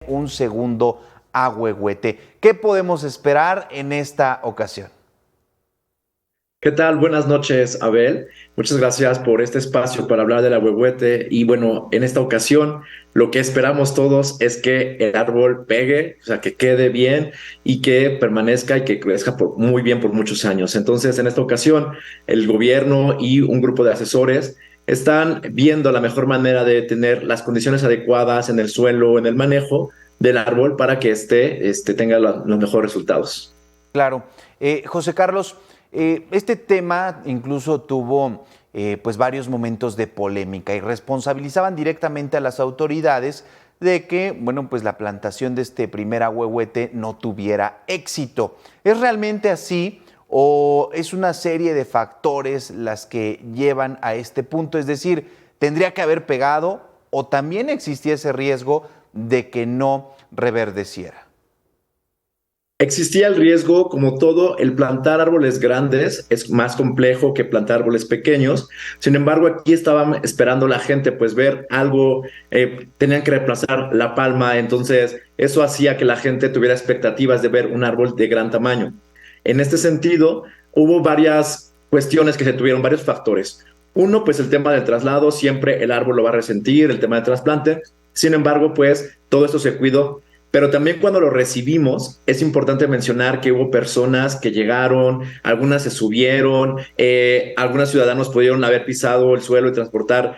un segundo ahuehuete. ¿Qué podemos esperar en esta ocasión? ¿Qué tal? Buenas noches, Abel. Muchas gracias por este espacio para hablar del ahuehuete. Y bueno, en esta ocasión lo que esperamos todos es que el árbol pegue, o sea, que quede bien y que permanezca y que crezca muy bien por muchos años. Entonces, en esta ocasión, el gobierno y un grupo de asesores están viendo la mejor manera de tener las condiciones adecuadas en el suelo, en el manejo del árbol para que tenga los mejores resultados. Claro. José Carlos, este tema incluso tuvo pues varios momentos de polémica y responsabilizaban directamente a las autoridades de que, bueno, pues la plantación de este primer ahuehuete no tuviera éxito. ¿Es realmente así o es una serie de factores las que llevan a este punto? Es decir, ¿tendría que haber pegado o también existía ese riesgo de que no reverdeciera? Existía el riesgo, como todo, el plantar árboles grandes es más complejo que plantar árboles pequeños. Sin embargo, aquí estaban esperando la gente, pues ver algo, tenían que reemplazar la palma, entonces eso hacía que la gente tuviera expectativas de ver un árbol de gran tamaño. En este sentido, hubo varias cuestiones que se tuvieron, varios factores. Uno, pues el tema del traslado, siempre el árbol lo va a resentir, el tema del trasplante. Sin embargo, pues todo esto se cuidó. Pero también cuando lo recibimos, es importante mencionar que hubo personas que llegaron, algunas se subieron, algunos ciudadanos pudieron haber pisado el suelo y transportar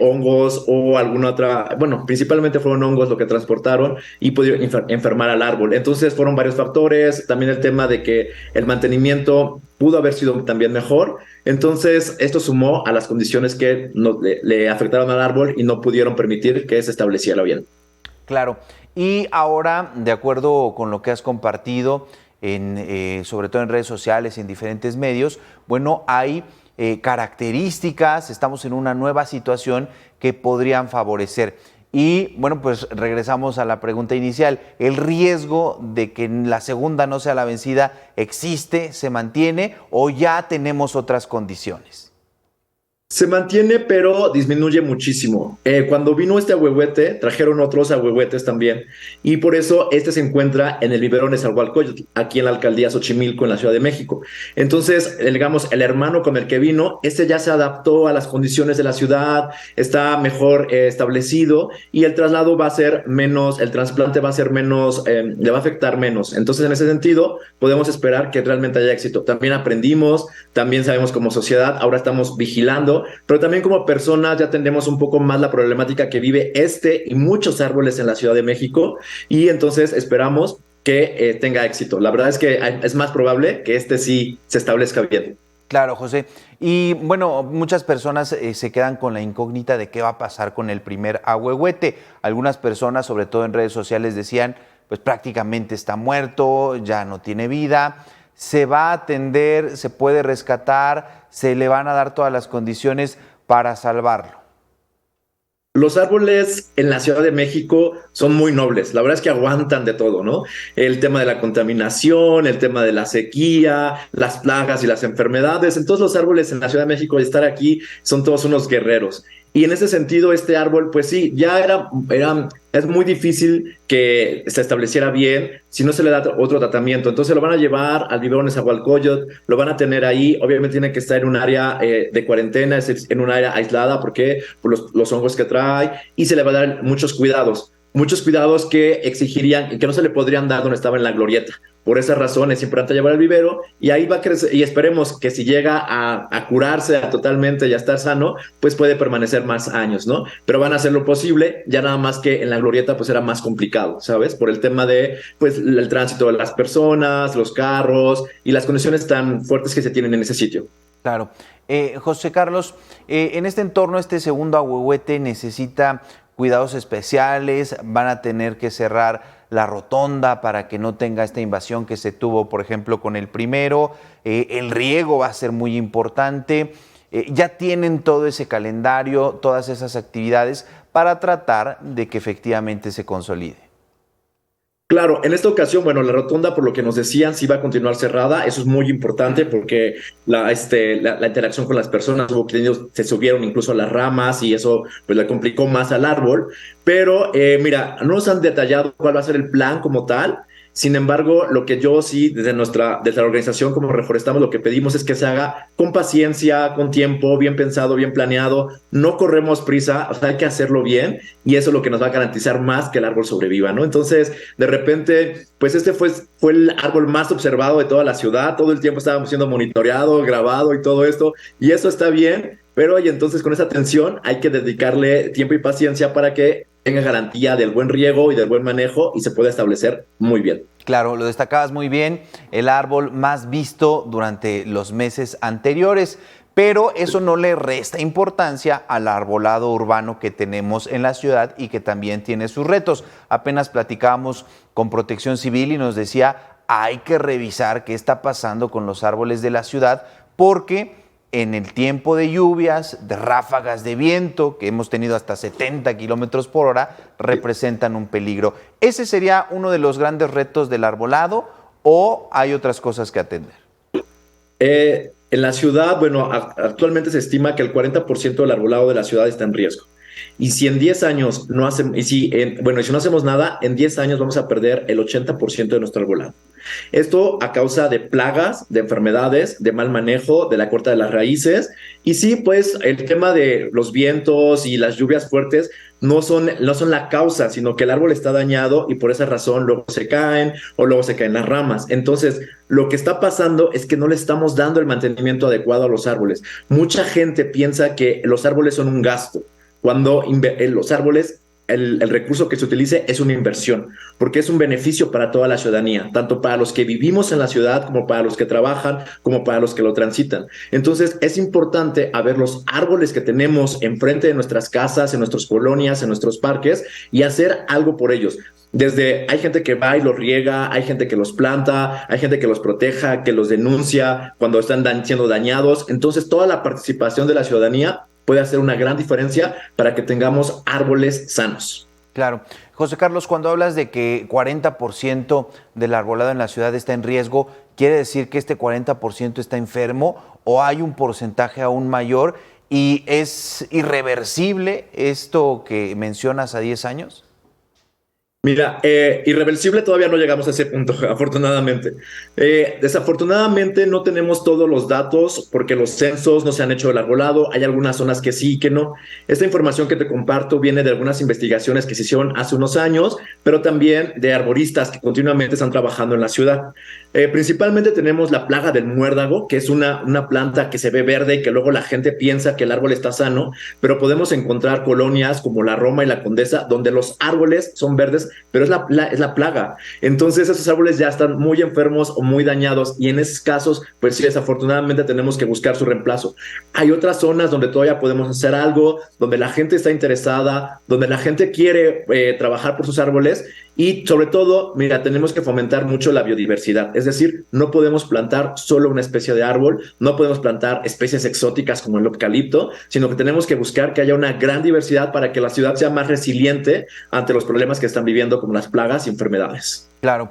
hongos o alguna otra, bueno, principalmente fueron hongos lo que transportaron y pudieron enfermar al árbol. Entonces fueron varios factores, también el tema de que el mantenimiento pudo haber sido también mejor. Entonces esto sumó a las condiciones que le afectaron al árbol y no pudieron permitir que se estableciera bien. Claro. Y ahora, de acuerdo con lo que has compartido, sobre todo en redes sociales y en diferentes medios, bueno, hay características, estamos en una nueva situación que podrían favorecer. Y bueno, pues regresamos a la pregunta inicial. ¿El riesgo de que la segunda no sea la vencida existe, se mantiene o ya tenemos otras condiciones? Se mantiene, pero disminuye muchísimo. Cuando vino este ahuehuete, trajeron otros ahuehuetes también. Y por eso este se encuentra en el vivero Nezahualcóyotl, aquí en la alcaldía Xochimilco, en la Ciudad de México. Entonces, digamos, el hermano con el que vino, este ya se adaptó a las condiciones de la ciudad, está mejor establecido y el traslado va a ser menos, el trasplante va a ser menos, le va a afectar menos. Entonces, en ese sentido, podemos esperar que realmente haya éxito. También aprendimos, también sabemos como sociedad, ahora estamos vigilando, pero también como personas ya entendemos un poco más la problemática que vive este y muchos árboles en la Ciudad de México y entonces esperamos que tenga éxito. La verdad es que es más probable que este sí se establezca bien. Claro, José. Y bueno, muchas personas se quedan con la incógnita de qué va a pasar con el primer ahuehuete. Algunas personas, sobre todo en redes sociales, decían, pues prácticamente está muerto, ya no tiene vida, se va a atender, se puede rescatar, se le van a dar todas las condiciones para salvarlo. Los árboles en la Ciudad de México son muy nobles, la verdad es que aguantan de todo, ¿no? El tema de la contaminación, el tema de la sequía, las plagas y las enfermedades. Entonces los árboles en la Ciudad de México y estar aquí son todos unos guerreros. Y en ese sentido, este árbol, pues sí, es muy difícil que se estableciera bien si no se le da otro tratamiento. Entonces lo van a llevar al vivero Nezahualcóyotl, lo van a tener ahí. Obviamente tiene que estar en un área de cuarentena, en un área aislada, porque por los hongos que trae, y se le va a dar muchos cuidados que exigirían y que no se le podrían dar donde estaba en la glorieta. Por esa razón es importante llevar al vivero y ahí va a crecer y esperemos que si llega a curarse totalmente y a estar sano, pues puede permanecer más años, ¿no? Pero van a hacer lo posible, ya nada más que en la glorieta pues era más complicado, ¿sabes? Por el tema de pues el tránsito de las personas, los carros y las condiciones tan fuertes que se tienen en ese sitio. Claro. José Carlos, en este entorno, este segundo ahuehuete necesita cuidados especiales, van a tener que cerrar la rotonda para que no tenga esta invasión que se tuvo, por ejemplo, con el primero, el riego va a ser muy importante, ya tienen todo ese calendario, todas esas actividades para tratar de que efectivamente se consolide. Claro, en esta ocasión, bueno, la rotonda, por lo que nos decían, sí va a continuar cerrada. Eso es muy importante porque la interacción con las personas, hubo que ellos se subieron incluso a las ramas y eso pues le complicó más al árbol. Pero mira, no nos han detallado cuál va a ser el plan como tal. Sin embargo, lo que yo sí, desde la organización como Reforestamos, lo que pedimos es que se haga con paciencia, con tiempo, bien pensado, bien planeado. No corremos prisa, o sea, hay que hacerlo bien y eso es lo que nos va a garantizar más que el árbol sobreviva, ¿no? Entonces, de repente, pues fue el árbol más observado de toda la ciudad, todo el tiempo estábamos siendo monitoreado, grabado y todo esto, y eso está bien, pero oye, entonces con esa atención hay que dedicarle tiempo y paciencia para que tenga garantía del buen riego y del buen manejo y se pueda establecer muy bien. Claro, lo destacabas muy bien, el árbol más visto durante los meses anteriores, pero eso no le resta importancia al arbolado urbano que tenemos en la ciudad y que también tiene sus retos. Apenas platicábamos con Protección Civil y nos decía, hay que revisar qué está pasando con los árboles de la ciudad porque en el tiempo de lluvias, de ráfagas de viento, que hemos tenido hasta 70 kilómetros por hora, representan un peligro. ¿Ese sería uno de los grandes retos del arbolado o hay otras cosas que atender? En la ciudad, bueno, actualmente se estima que el 40% del arbolado de la ciudad está en riesgo. Y si en 10 años no hacemos, bueno, y si no hacemos nada, en 10 años vamos a perder el 80% de nuestro arbolado. Esto a causa de plagas, de enfermedades, de mal manejo, de la corta de las raíces. Y sí, pues el tema de los vientos y las lluvias fuertes no son la causa, sino que el árbol está dañado y por esa razón luego se caen o luego se caen las ramas. Entonces, lo que está pasando es que no le estamos dando el mantenimiento adecuado a los árboles. Mucha gente piensa que los árboles son un gasto, cuando los árboles el recurso que se utilice es una inversión, porque es un beneficio para toda la ciudadanía, tanto para los que vivimos en la ciudad, como para los que trabajan, como para los que lo transitan. Entonces, es importante ver los árboles que tenemos enfrente de nuestras casas, en nuestras colonias, en nuestros parques, y hacer algo por ellos. Hay gente que va y los riega, hay gente que los planta, hay gente que los proteja, que los denuncia cuando están siendo dañados. Entonces, toda la participación de la ciudadanía puede hacer una gran diferencia para que tengamos árboles sanos. Claro. José Carlos, cuando hablas de que 40% del arbolado en la ciudad está en riesgo, ¿quiere decir que este 40% está enfermo o hay un porcentaje aún mayor y es irreversible esto que mencionas a 10 años? Mira, irreversible todavía no llegamos a ese punto, afortunadamente. Desafortunadamente no tenemos todos los datos porque los censos no se han hecho del arbolado. Hay algunas zonas que sí y que no. Esta información que te comparto viene de algunas investigaciones que se hicieron hace unos años, pero también de arboristas que continuamente están trabajando en la ciudad. Principalmente tenemos la plaga del muérdago, que es una planta que se ve verde y que luego la gente piensa que el árbol está sano, pero podemos encontrar colonias como la Roma y la Condesa, donde los árboles son verdes, pero es la plaga. Entonces esos árboles ya están muy enfermos o muy dañados y en esos casos, pues sí, desafortunadamente tenemos que buscar su reemplazo. Hay otras zonas donde todavía podemos hacer algo, donde la gente está interesada, donde la gente quiere trabajar por sus árboles y sobre todo, mira, tenemos que fomentar mucho la biodiversidad. Es decir, no podemos plantar solo una especie de árbol, no podemos plantar especies exóticas como el eucalipto, sino que tenemos que buscar que haya una gran diversidad para que la ciudad sea más resiliente ante los problemas que están viviendo como las plagas y enfermedades. Claro.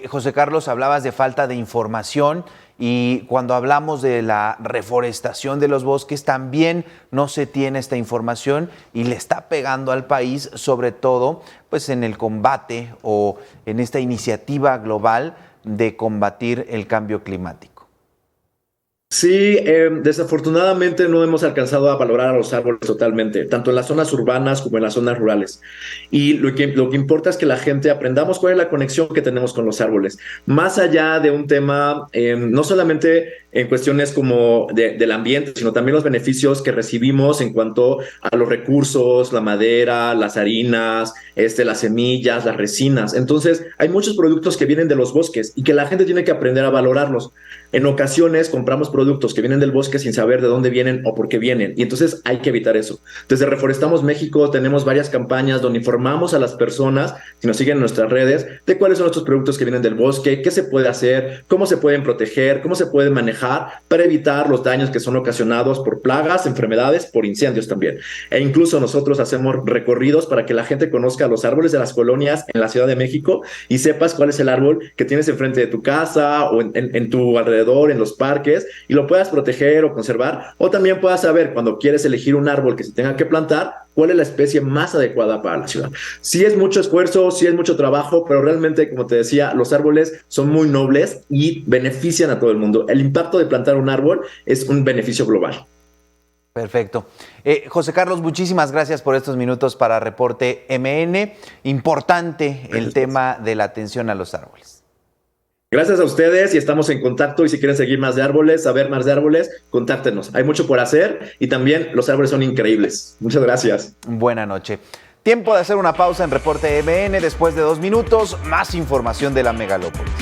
José Carlos, hablabas de falta de información y cuando hablamos de la reforestación de los bosques también no se tiene esta información y le está pegando al país, sobre todo pues en el combate o en esta iniciativa global de combatir el cambio climático. Sí, desafortunadamente no hemos alcanzado a valorar a los árboles totalmente, tanto en las zonas urbanas como en las zonas rurales. Y lo que importa es que la gente aprendamos cuál es la conexión que tenemos con los árboles. Más allá de un tema, no solamente en cuestiones como del ambiente, sino también los beneficios que recibimos en cuanto a los recursos, la madera, las harinas, las semillas, las resinas. Entonces, hay muchos productos que vienen de los bosques y que la gente tiene que aprender a valorarlos. en ocasiones compramos productos que vienen del bosque sin saber de dónde vienen o por qué vienen, y entonces hay que evitar eso. Desde Reforestamos México tenemos varias campañas donde informamos a las personas, si nos siguen en nuestras redes, de cuáles son estos productos que vienen del bosque, qué se puede hacer, cómo se pueden proteger, cómo se pueden manejar para evitar los daños que son ocasionados por plagas, enfermedades, por incendios también. E incluso nosotros hacemos recorridos para que la gente conozca los árboles de las colonias en la Ciudad de México y sepas cuál es el árbol que tienes enfrente de tu casa o en tu alrededor, en los parques, y lo puedas proteger o conservar, o también puedas saber cuando quieres elegir un árbol que se tenga que plantar, cuál es la especie más adecuada para la ciudad. Sí es mucho esfuerzo, sí es mucho trabajo, pero realmente, como te decía, los árboles son muy nobles y benefician a todo el mundo. El impacto de plantar un árbol es un beneficio global. Perfecto. José Carlos, muchísimas gracias por estos minutos para Reporte MN. Importante el tema de la atención a los árboles. Gracias a ustedes y estamos en contacto, y si quieren seguir más de árboles, saber más de árboles, contáctenos. Hay mucho por hacer y también los árboles son increíbles. Muchas gracias. Buena noche. Tiempo de hacer una pausa en Reporte MN. Después de 2 minutos, más información de la megalópolis.